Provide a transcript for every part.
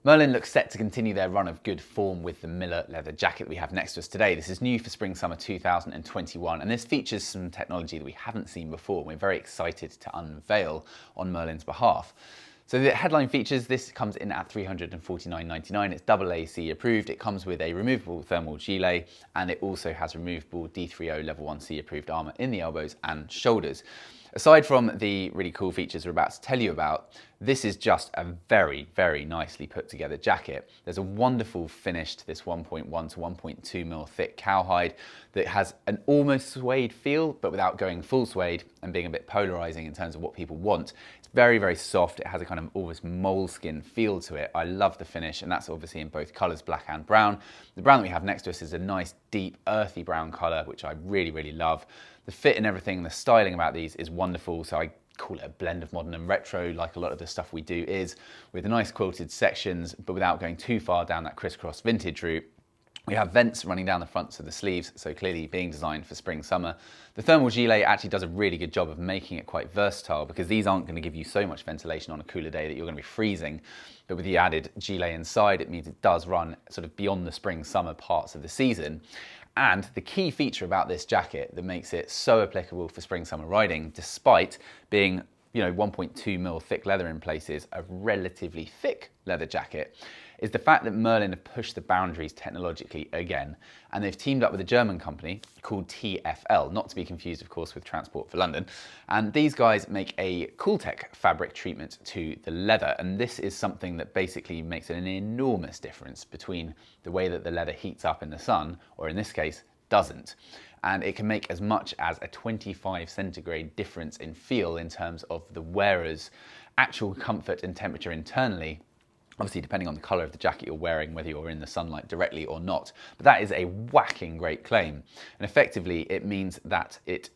Merlin looks set to continue their run of good form with the Miller leather jacket that we have next to us today. This is new for spring-summer 2021, and this features some technology that we haven't seen before. We're very excited to unveil on Merlin's behalf. So the headline features, this comes in at $349.99. It's AAC approved. It comes with a removable thermal gilet, and it also has removable D3O Level 1C approved armour in the elbows and shoulders. Aside from the really cool features we're about to tell you about, this is just a very, very nicely put together jacket. There's a wonderful finish to this 1.1 to 1.2 mil thick cowhide that has an almost suede feel, but without going full suede and being a bit polarizing in terms of what people want. It's very, very soft. It has a kind of almost moleskin feel to it. I love the finish, and that's obviously in both colors, black and brown. The brown that we have next to us is a nice, deep, earthy brown color, which I really, really love. The fit and everything, the styling about these is wonderful, so I call it a blend of modern and retro, like a lot of the stuff we do is, with nice quilted sections, but without going too far down that crisscross vintage route. We have vents running down the fronts of the sleeves, so clearly being designed for spring, summer. The thermal gilet actually does a really good job of making it quite versatile, because these aren't going to give you so much ventilation on a cooler day that you're going to be freezing. But with the added gilet inside, it means it does run sort of beyond the spring, summer parts of the season. And the key feature about this jacket that makes it so applicable for spring, summer riding, despite being 1.2 mil thick leather in places, a relatively thick leather jacket, is the fact that Merlin have pushed the boundaries technologically again, and they've teamed up with a German company called TfL, not to be confused, of course, with Transport for London. And these guys make a Cool Tec fabric treatment to the leather, and this is something that basically makes an enormous difference between the way that the leather heats up in the sun, or in this case, doesn't. And it can make as much as a 25 centigrade difference in feel in terms of the wearer's actual comfort and temperature internally, obviously depending on the colour of the jacket you're wearing, whether you're in the sunlight directly or not. But that is a whacking great claim. And effectively it means that it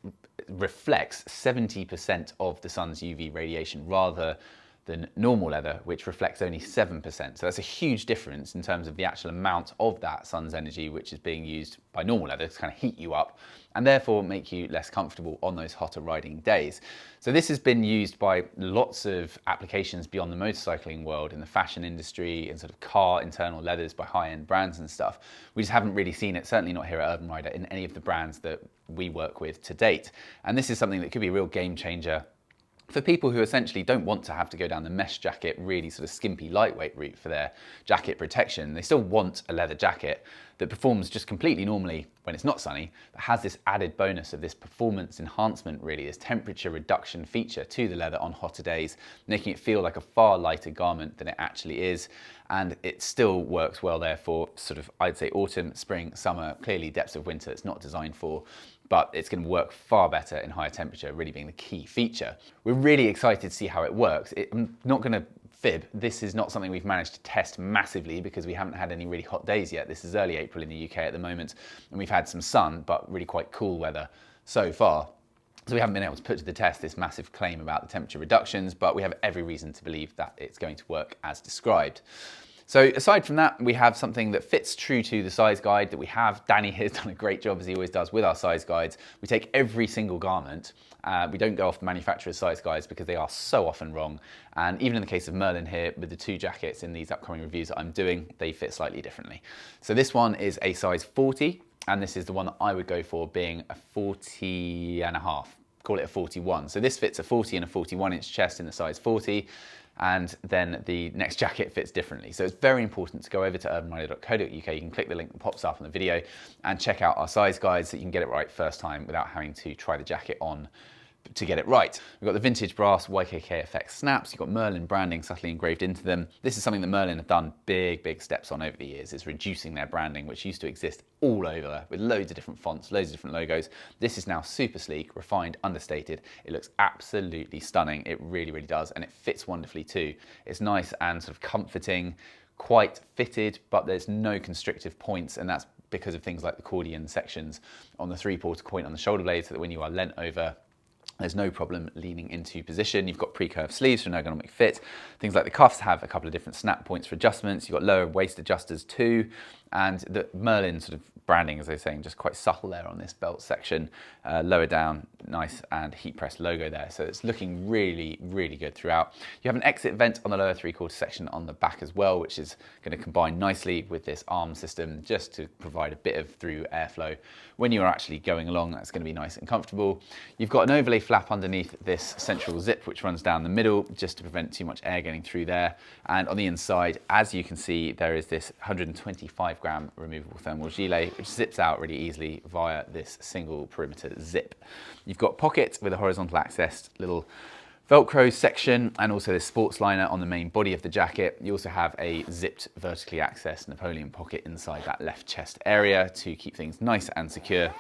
reflects 70% of the sun's UV radiation rather than normal leather, which reflects only 7%. So that's a huge difference in terms of the actual amount of that sun's energy which is being used by normal leather to kind of heat you up and therefore make you less comfortable on those hotter riding days. So this has been used by lots of applications beyond the motorcycling world, in the fashion industry, in sort of car internal leathers by high-end brands and stuff. We just haven't really seen it, certainly not here at Urban Rider, in any of the brands that we work with to date. And this is something that could be a real game changer for people who essentially don't want to have to go down the mesh jacket, really sort of skimpy, lightweight route for their jacket protection. They still want a leather jacket that performs just completely normally when it's not sunny, but has this added bonus of this performance enhancement, really, this temperature reduction feature to the leather on hotter days, making it feel like a far lighter garment than it actually is. And it still works well there for sort of, I'd say, autumn, spring, summer, clearly depths of winter it's not designed for, but it's going to work far better in higher temperature, really being the key feature. We're really excited to see how it works. I'm not going to fib, this is not something we've managed to test massively because we haven't had any really hot days yet. This is early April in the UK at the moment, and we've had some sun, but really quite cool weather so far. So we haven't been able to put to the test this massive claim about the temperature reductions, but we have every reason to believe that it's going to work as described. So aside from that, we have something that fits true to the size guide that we have. Danny has done a great job, as he always does, with our size guides. We take every single garment. We don't go off the manufacturer's size guides because they are so often wrong. And even in the case of Merlin here, with the two jackets in these upcoming reviews that I'm doing, they fit slightly differently. So this one is a size 40, and this is the one that I would go for, being a 40 and a half. Call it a 41. So this fits a 40 and a 41-inch chest in the size 40. And then the next jacket fits differently. So it's very important to go over to urbanrider.co.uk. You can click the link that pops up in the video and check out our size guides so you can get it right first time without having to try the jacket on to get it right. We've got the vintage brass YKK effects snaps. You've got Merlin branding subtly engraved into them. This is something that Merlin have done big steps on over the years, is reducing their branding, which used to exist all over with loads of different fonts, loads of different logos. This is now super sleek, refined, understated. It looks absolutely stunning. It really, really does. And it fits wonderfully too. It's nice and sort of comforting, quite fitted, but there's no constrictive points. And that's because of things like the accordion sections on the 3/4 point on the shoulder blade, so that when you are leant over, there's no problem leaning into position. You've got pre-curved sleeves for an ergonomic fit. Things like the cuffs have a couple of different snap points for adjustments. You've got lower waist adjusters too. And the Merlin sort of branding, as I was saying, just quite subtle there on this belt section. Lower down, nice and heat press logo there. So it's looking really, really good throughout. You have an exit vent on the lower 3/4 section on the back as well, which is going to combine nicely with this arm system just to provide a bit of through airflow when you are actually going along. That's going to be nice and comfortable. You've got an overlay flap underneath this central zip, which runs down the middle just to prevent too much air getting through there. And on the inside, as you can see, there is this 125 gram removable thermal gilet, which zips out really easily via this single perimeter zip. You've got pockets with a horizontal access, little Velcro section, and also this sports liner on the main body of the jacket. You also have a zipped vertically accessed Napoleon pocket inside that left chest area to keep things nice and secure.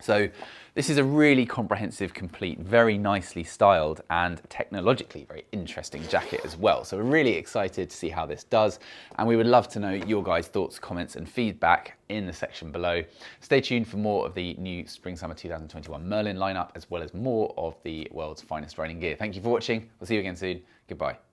So this is a really comprehensive, complete, very nicely styled and technologically very interesting jacket as well. So we're really excited to see how this does, and we would love to know your guys' thoughts, comments and feedback in the section below. Stay tuned for more of the new Spring/Summer 2021 Merlin lineup, as well as more of the world's finest riding gear. Thank you for watching. We'll see you again soon. Goodbye.